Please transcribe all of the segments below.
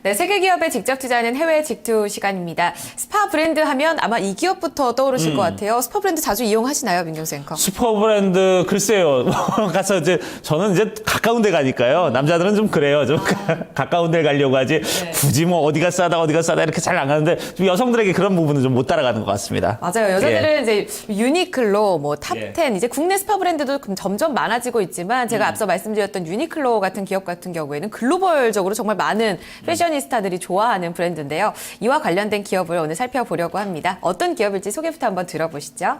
네, 세계 기업에 직접 투자하는 해외 직투 시간입니다. 스파 브랜드 하면 아마 이 기업부터 떠오르실 것 같아요. 스파 브랜드 자주 이용하시나요, 민경수 앵커? 슈퍼 브랜드 글쎄요. 가서 이제 저는 이제 가까운 데 가니까요. 남자들은 좀 그래요. 좀 가까운 데 가려고 하지. 네. 굳이 뭐 어디가 싸다 이렇게 잘 안 가는데 좀 여성들에게 그런 부분은 좀 못 따라가는 것 같습니다. 맞아요. 여자들은 이제 유니클로, 뭐 예. 탑10, 이제 국내 스파 브랜드도 점점 많아지고 있지만 제가 앞서 말씀드렸던 유니클로 같은 기업 같은 경우에는 글로벌적으로 정말 많은 패셔니스타들이 좋아하는 브랜드인데요. 이와 관련된 기업을 오늘 살펴보려고 합니다. 어떤 기업일지 소개부터 한번 들어보시죠.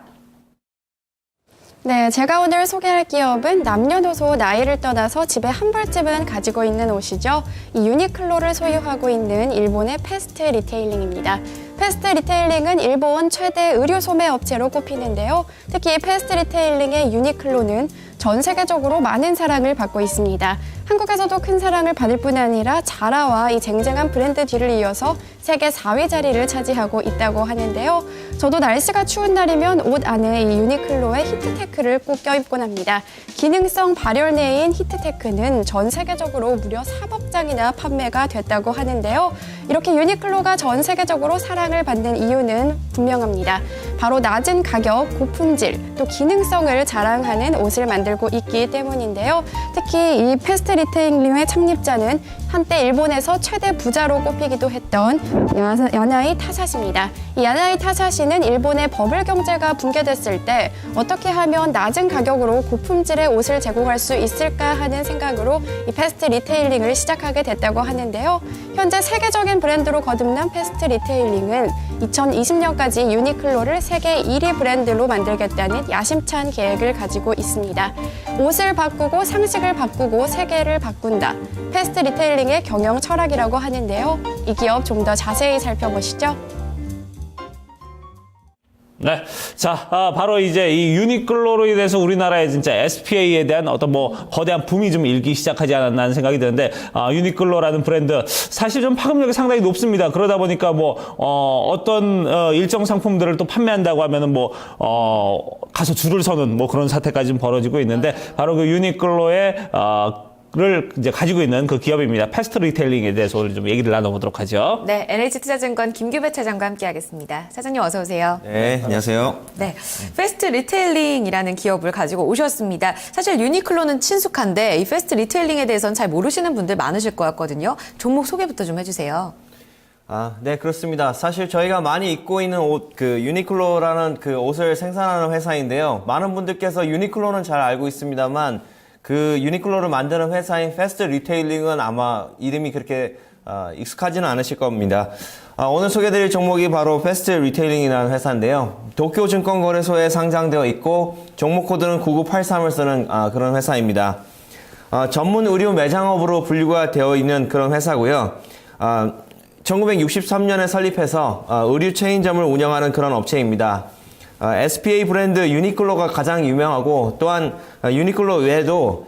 네, 제가 오늘 소개할 기업은 남녀노소 나이를 떠나서 집에 한 벌집은 가지고 있는 옷이죠. 이 유니클로를 소유하고 있는 일본의 패스트 리테일링입니다. 패스트 리테일링은 일본 최대 의류 소매 업체로 꼽히는데요. 특히 패스트 리테일링의 유니클로는 전 세계적으로 많은 사랑을 받고 있습니다. 한국에서도 큰 사랑을 받을 뿐 아니라 자라와 이 쟁쟁한 브랜드 뒤를 이어서 세계 4위 자리를 차지하고 있다고 하는데요. 저도 날씨가 추운 날이면 옷 안에 이 유니클로의 히트테크를 꼭 껴입곤 합니다. 기능성 발열내인 히트테크는 전 세계적으로 무려 4억 장이나 판매가 됐다고 하는데요. 이렇게 유니클로가 전 세계적으로 사랑을 받는 이유는 분명합니다. 바로 낮은 가격, 고품질, 또 기능성을 자랑하는 옷을 만들고 있기 때문인데요. 특히 이 패스트 리테일링의 창립자는 한때 일본에서 최대 부자로 꼽히기도 했던 야나이 타사시입니다. 이 야나이 타사시는 일본의 버블 경제가 붕괴됐을 때 어떻게 하면 낮은 가격으로 고품질의 옷을 제공할 수 있을까 하는 생각으로 이 패스트 리테일링을 시작하게 됐다고 하는데요. 현재 세계적인 브랜드로 거듭난 패스트 리테일링은 2020년까지 유니클로를 세계 1위 브랜드로 만들겠다는 야심찬 계획을 가지고 있습니다. 옷을 바꾸고 상식을 바꾸고 세계를 바꾼다. 패스트 리테일링의 경영 철학이라고 하는데요. 이 기업 좀 더 자세히 살펴보시죠. 네. 자, 바로 이제 이 유니클로로 인해서 우리나라에 진짜 SPA에 대한 어떤 뭐 거대한 붐이 좀 일기 시작하지 않았나 하는 생각이 드는데, 유니클로라는 브랜드 사실 좀 파급력이 상당히 높습니다. 그러다 보니까 뭐, 어떤, 일정 상품들을 또 판매한다고 하면은 뭐, 가서 줄을 서는 뭐 그런 사태까지 좀 벌어지고 있는데, 바로 그 유니클로의, 를 이제 가지고 있는 그 기업입니다. 패스트 리테일링에 대해서 오늘 좀 얘기를 나눠보도록 하죠. 네, NH투자증권 김규배 차장과 함께하겠습니다. 차장님 어서 오세요. 네, 안녕하세요. 네, 패스트 리테일링이라는 기업을 가지고 오셨습니다. 사실 유니클로는 친숙한데 이 패스트 리테일링에 대해서는 잘 모르시는 분들 많으실 것 같거든요. 종목 소개부터 좀 해주세요. 네, 그렇습니다. 사실 저희가 많이 입고 있는 옷, 그 유니클로라는 그 옷을 생산하는 회사인데요. 많은 분들께서 유니클로는 잘 알고 있습니다만 그 유니클로를 만드는 회사인 패스트 리테일링은 아마 이름이 그렇게 익숙하지는 않으실 겁니다. 오늘 소개드릴 종목이 바로 패스트 리테일링이라는 회사인데요. 도쿄증권거래소에 상장되어 있고 종목 코드는 9983을 쓰는 그런 회사입니다. 전문 의류 매장업으로 분류가 되어 있는 그런 회사고요. 1963년에 설립해서 의류 체인점을 운영하는 그런 업체입니다. SPA 브랜드 유니클로가 가장 유명하고 또한 유니클로 외에도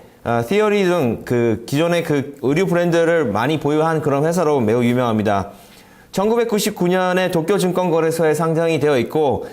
티어리 등 그 기존의 그 의류 브랜드를 많이 보유한 그런 회사로 매우 유명합니다. 1999년에 도쿄증권거래소에 상장이 되어 있고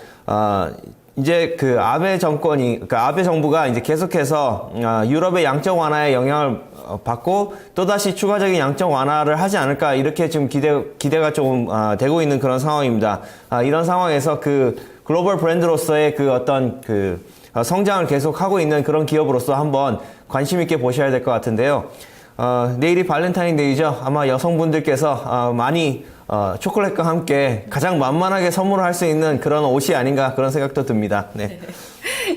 이제 그 아베 정부가 이제 계속해서 유럽의 양적 완화에 영향을 받고 또다시 추가적인 양적 완화를 하지 않을까 이렇게 지금 기대가 조금 되고 있는 그런 상황입니다. 이런 상황에서 그 글로벌 브랜드로서의 그 어떤 그 성장을 계속하고 있는 그런 기업으로서 한번 관심 있게 보셔야 될 것 같은데요. 내일이 발렌타인데이죠. 아마 여성분들께서 많이 초콜릿과 함께 가장 만만하게 선물할 수 있는 그런 옷이 아닌가 그런 생각도 듭니다. 네.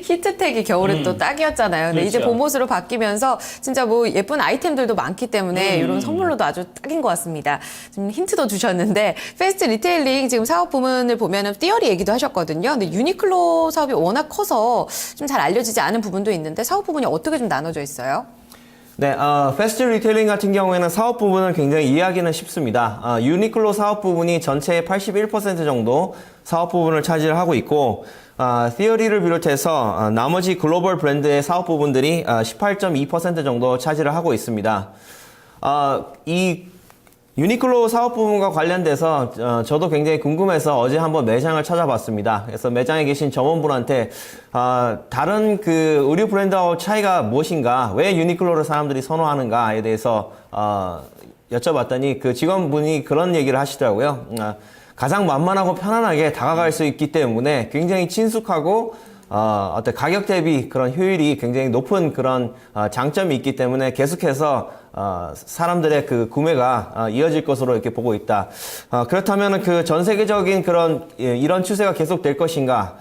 히트텍이 겨울에 또 딱이었잖아요. 근데 그렇죠. 이제 봄옷으로 바뀌면서 진짜 뭐 예쁜 아이템들도 많기 때문에 이런 선물로도 아주 딱인 것 같습니다. 좀 힌트도 주셨는데 패스트 리테일링 지금 사업 부문을 보면은 띠어리 얘기도 하셨거든요. 근데 유니클로 사업이 워낙 커서 좀 잘 알려지지 않은 부분도 있는데 사업 부분이 어떻게 좀 나눠져 있어요? 네, 패스트 리테일링 같은 경우에는 사업 부분을 굉장히 이해하기는 쉽습니다. 유니클로 사업 부분이 전체의 81% 정도 사업 부분을 차지하고 있고, 티어리를 비롯해서 나머지 글로벌 브랜드의 사업 부분들이 18.2% 정도 차지를 하고 있습니다. 이 유니클로 사업 부분과 관련돼서 저도 굉장히 궁금해서 어제 한번 매장을 찾아봤습니다. 그래서 매장에 계신 점원분한테 다른 그 의류 브랜드하고 차이가 무엇인가, 왜 유니클로를 사람들이 선호하는가에 대해서 여쭤봤더니 그 직원분이 그런 얘기를 하시더라고요. 가장 만만하고 편안하게 다가갈 수 있기 때문에 굉장히 친숙하고 어떤 가격 대비 그런 효율이 굉장히 높은 그런 장점이 있기 때문에 계속해서 사람들의 그 구매가 이어질 것으로 이렇게 보고 있다. 그렇다면 그 전 세계적인 그런 이런 추세가 계속될 것인가?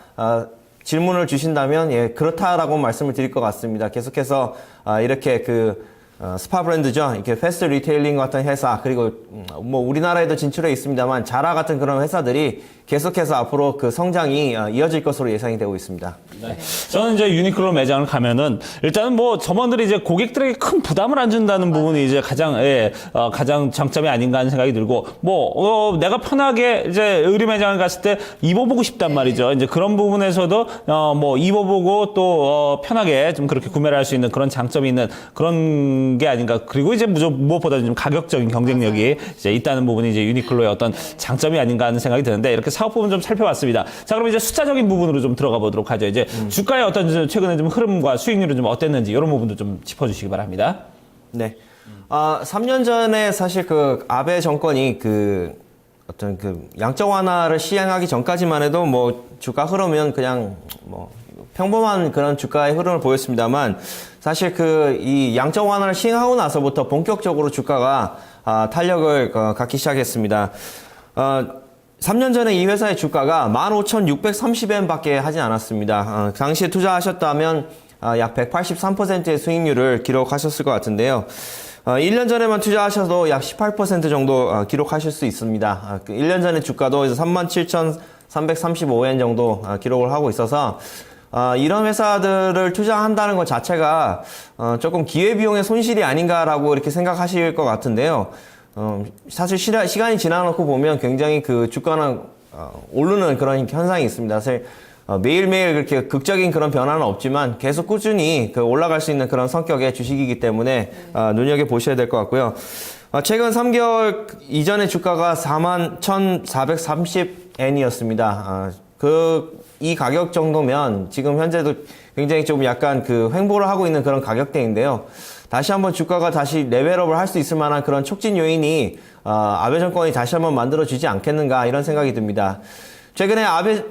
질문을 주신다면 예, 그렇다라고 말씀을 드릴 것 같습니다. 계속해서 이렇게 스파 브랜드죠. 이렇게 패스트 리테일링 같은 회사, 그리고 뭐 우리나라에도 진출해 있습니다만 자라 같은 그런 회사들이 계속해서 앞으로 그 성장이 이어질 것으로 예상이 되고 있습니다. 네. 저는 이제 유니클로 매장을 가면은 일단은 뭐 점원들이 이제 고객들에게 큰 부담을 안 준다는 부분이 이제 가장 장점이 아닌가 하는 생각이 들고 내가 편하게 이제 의류 매장을 갔을 때 입어보고 싶단 말이죠. 이제 그런 부분에서도 뭐 입어보고 또 편하게 좀 그렇게 구매를 할 수 있는 그런 장점이 있는 그런 게 아닌가. 그리고 이제 무엇보다 좀 가격적인 경쟁력이 이제 있다는 부분이 이제 유니클로의 어떤 장점이 아닌가 하는 생각이 드는데 이렇게 사업 부분 좀 살펴봤습니다. 자, 그럼 이제 숫자적인 부분으로 좀 들어가 보도록 하죠. 이제 주가의 어떤 최근에 좀 흐름과 수익률은 좀 어땠는지 이런 부분도 좀 짚어주시기 바랍니다. 네. 3년 전에 사실 그 아베 정권이 어떤 양적 완화를 시행하기 전까지만 해도 뭐 주가 흐름은 그냥 뭐 평범한 그런 주가의 흐름을 보였습니다만 사실 이 양적 완화를 시행하고 나서부터 본격적으로 주가가 탄력을 갖기 시작했습니다. 3년 전에 이 회사의 주가가 15,630엔밖에 하지 않았습니다. 당시에 투자하셨다면 약 183%의 수익률을 기록하셨을 것 같은데요. 1년 전에만 투자하셔도 약 18% 정도 기록하실 수 있습니다. 1년 전에 주가도 37,335엔 정도 기록을 하고 있어서 이런 회사들을 투자한다는 것 자체가 조금 기회비용의 손실이 아닌가라고 이렇게 생각하실 것 같은데요. 사실 시간이 지나놓고 보면 굉장히 그 주가는 오르는 그런 현상이 있습니다. 사실 매일매일 그렇게 극적인 그런 변화는 없지만 계속 꾸준히 올라갈 수 있는 그런 성격의 주식이기 때문에 눈여겨보셔야 될 것 같고요. 최근 3개월 이전의 주가가 41,430엔이었습니다. 이 가격 정도면 지금 현재도 굉장히 좀 약간 횡보를 하고 있는 그런 가격대인데요. 다시 한번 주가가 다시 레벨업을 할 수 있을 만한 그런 촉진 요인이 아베 정권이 다시 한번 만들어주지 않겠는가 이런 생각이 듭니다. 최근에 아베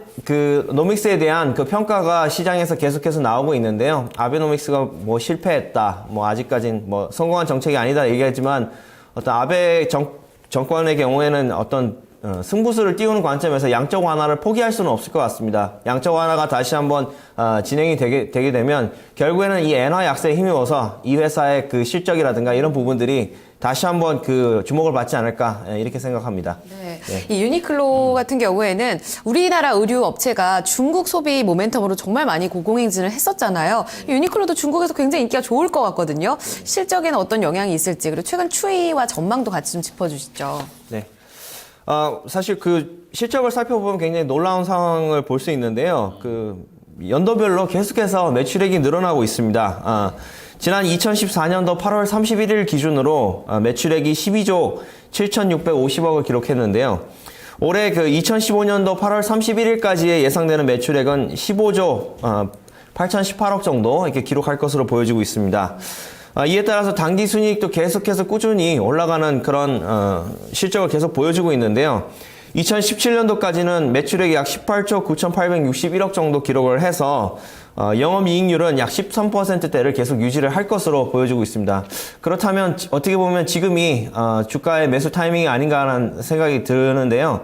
노믹스에 대한 평가가 시장에서 계속해서 나오고 있는데요. 아베노믹스가 뭐 실패했다, 뭐 아직까진 뭐 성공한 정책이 아니다 얘기하지만 어떤 아베 정권의 경우에는 어떤 승부수를 띄우는 관점에서 양적 완화를 포기할 수는 없을 것 같습니다. 양적 완화가 다시 한번 진행이 되게 되면 결국에는 이 엔화 약세에 힘입어서 이 회사의 실적이라든가 이런 부분들이 다시 한번 주목을 받지 않을까 이렇게 생각합니다. 네. 이 유니클로 같은 경우에는 우리나라 의류 업체가 중국 소비 모멘텀으로 정말 많이 고공행진을 했었잖아요. 유니클로도 중국에서 굉장히 인기가 좋을 것 같거든요. 실적에는 어떤 영향이 있을지 그리고 최근 추이와 전망도 같이 좀 짚어주시죠. 네. 사실 실적을 살펴보면 굉장히 놀라운 상황을 볼 수 있는데요. 연도별로 계속해서 매출액이 늘어나고 있습니다. 지난 2014년도 8월 31일 기준으로 매출액이 12조 7,650억을 기록했는데요. 올해 2015년도 8월 31일까지의 예상되는 매출액은 15조 8,018억 정도 이렇게 기록할 것으로 보여지고 있습니다. 이에 따라서 당기 순이익도 계속해서 꾸준히 올라가는 그런 실적을 계속 보여주고 있는데요. 2017년도까지는 매출액이 약 18조 9,861억 정도 기록을 해서 영업이익률은 약 13%대를 계속 유지를 할 것으로 보여지고 있습니다. 그렇다면 어떻게 보면 지금이 주가의 매수 타이밍이 아닌가 하는 생각이 드는데요.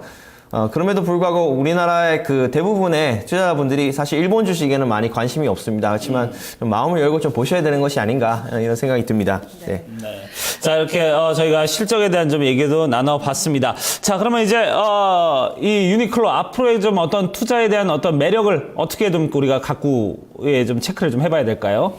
그럼에도 불구하고 우리나라의 대부분의 투자자분들이 사실 일본 주식에는 많이 관심이 없습니다. 그렇지만 좀 마음을 열고 좀 보셔야 되는 것이 아닌가 이런 생각이 듭니다. 네. 네. 자, 이렇게 저희가 실적에 대한 좀 얘기도 나눠봤습니다. 자, 그러면 이제 이 유니클로 앞으로의 좀 어떤 투자에 대한 어떤 매력을 어떻게 좀 우리가 갖고 좀 체크를 좀 해봐야 될까요?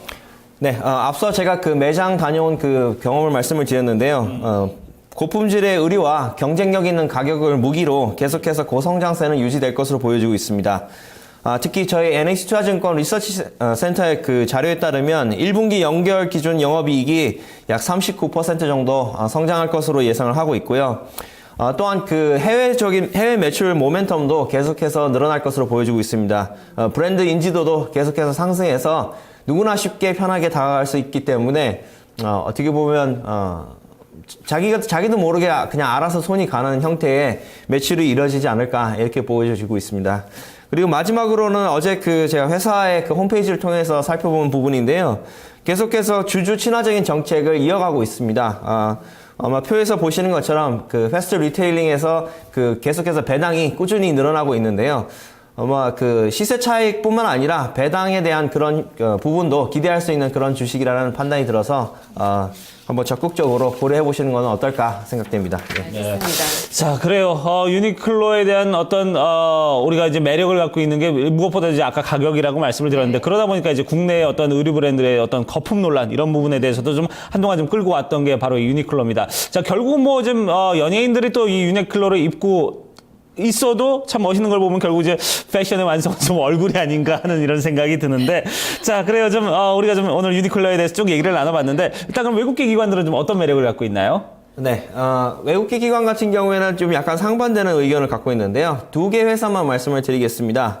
네, 앞서 제가 매장 다녀온 경험을 말씀을 드렸는데요. 고품질의 의류와 경쟁력 있는 가격을 무기로 계속해서 고성장세는 유지될 것으로 보여지고 있습니다. 특히 저희 NH투자증권 리서치 센터의 자료에 따르면 1분기 연결 기준 영업이익이 약 39% 정도 성장할 것으로 예상을 하고 있고요. 또한 해외 매출 모멘텀도 계속해서 늘어날 것으로 보여지고 있습니다. 브랜드 인지도도 계속해서 상승해서 누구나 쉽게 편하게 다가갈 수 있기 때문에 어떻게 보면 자기도 모르게 그냥 알아서 손이 가는 형태의 매출이 이루어지지 않을까 이렇게 보여지고 있습니다. 그리고 마지막으로는 어제 제가 회사의 홈페이지를 통해서 살펴본 부분인데요. 계속해서 주주 친화적인 정책을 이어가고 있습니다. 아마 표에서 보시는 것처럼 패스트 리테일링에서 계속해서 배당이 꾸준히 늘어나고 있는데요. 아마 시세 차익뿐만 아니라 배당에 대한 그런 부분도 기대할 수 있는 그런 주식이라는 판단이 들어서 한번 적극적으로 고려해 보시는 건 어떨까 생각됩니다. 네. 알겠습니다. 자, 그래요. 유니클로에 대한 어떤, 우리가 이제 매력을 갖고 있는 게 무엇보다 이제 아까 가격이라고 말씀을 드렸는데 그러다 보니까 이제 국내의 어떤 의류 브랜드의 어떤 거품 논란 이런 부분에 대해서도 좀 한동안 좀 끌고 왔던 게 바로 이 유니클로입니다. 자, 결국은 뭐 좀, 연예인들이 또 이 유니클로를 입고 있어도 참 멋있는 걸 보면 결국 이제 패션의 완성은 좀 얼굴이 아닌가 하는 이런 생각이 드는데 자 그래요 좀 우리가 좀 오늘 유니클로에 대해서 쭉 얘기를 나눠봤는데 일단 그럼 외국계 기관들은 좀 어떤 매력을 갖고 있나요? 네, 외국계 기관 같은 경우에는 좀 약간 상반되는 의견을 갖고 있는데요. 두 개 회사만 말씀을 드리겠습니다.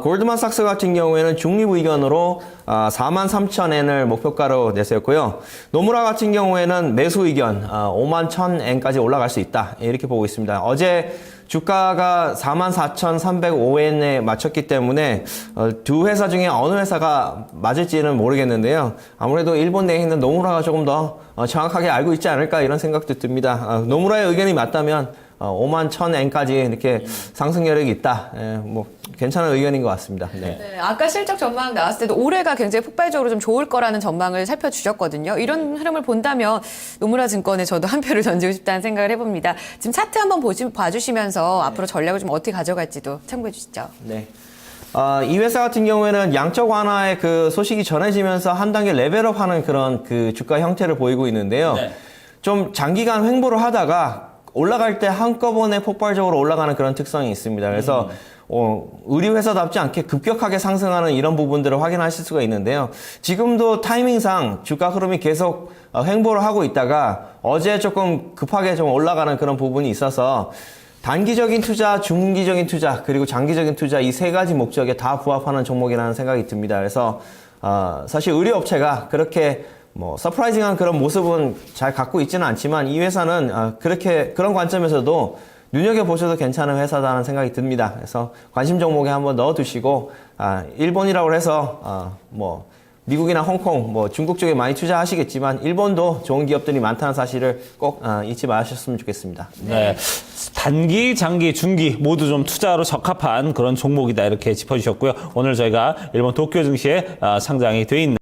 골드만삭스 같은 경우에는 중립 의견으로 43,000엔을 목표가로 내세웠고요. 노무라 같은 경우에는 매수 의견 51,000엔까지 올라갈 수 있다 이렇게 보고 있습니다. 어제 주가가 44,305엔에 맞췄기 때문에 두 회사 중에 어느 회사가 맞을지는 모르겠는데요. 아무래도 일본 내에 있는 노무라가 조금 더 정확하게 알고 있지 않을까 이런 생각도 듭니다. 노무라의 의견이 맞다면 51,000엔까지 이렇게 상승 여력이 있다. 뭐 괜찮은 의견인 것 같습니다. 네. 네, 아까 실적 전망 나왔을 때도 올해가 굉장히 폭발적으로 좀 좋을 거라는 전망을 살펴주셨거든요. 이런 흐름을 본다면 노무라 증권에 저도 한 표를 던지고 싶다는 생각을 해봅니다. 지금 차트 한번 봐주시면서 앞으로 전략을 좀 어떻게 가져갈지도 참고해 주시죠. 네. 이 회사 같은 경우에는 양적 완화의 소식이 전해지면서 한 단계 레벨업하는 그런 주가 형태를 보이고 있는데요. 네. 좀 장기간 횡보를 하다가 올라갈 때 한꺼번에 폭발적으로 올라가는 그런 특성이 있습니다. 그래서 의류 회사답지 않게 급격하게 상승하는 이런 부분들을 확인하실 수가 있는데요. 지금도 타이밍상 주가 흐름이 계속 횡보를 하고 있다가 어제 조금 급하게 좀 올라가는 그런 부분이 있어서 단기적인 투자, 중기적인 투자, 그리고 장기적인 투자 이 세 가지 목적에 다 부합하는 종목이라는 생각이 듭니다. 그래서 사실 의류 업체가 그렇게 서프라이징한 그런 모습은 잘 갖고 있지는 않지만 이 회사는 그런 관점에서도 눈여겨보셔도 괜찮은 회사다는 생각이 듭니다. 그래서 관심 종목에 한번 넣어두시고, 일본이라고 해서, 미국이나 홍콩, 중국 쪽에 많이 투자하시겠지만, 일본도 좋은 기업들이 많다는 사실을 꼭 잊지 마셨으면 좋겠습니다. 네. 단기, 장기, 중기 모두 좀 투자로 적합한 그런 종목이다 이렇게 짚어주셨고요. 오늘 저희가 일본 도쿄 증시에 상장이 돼 있는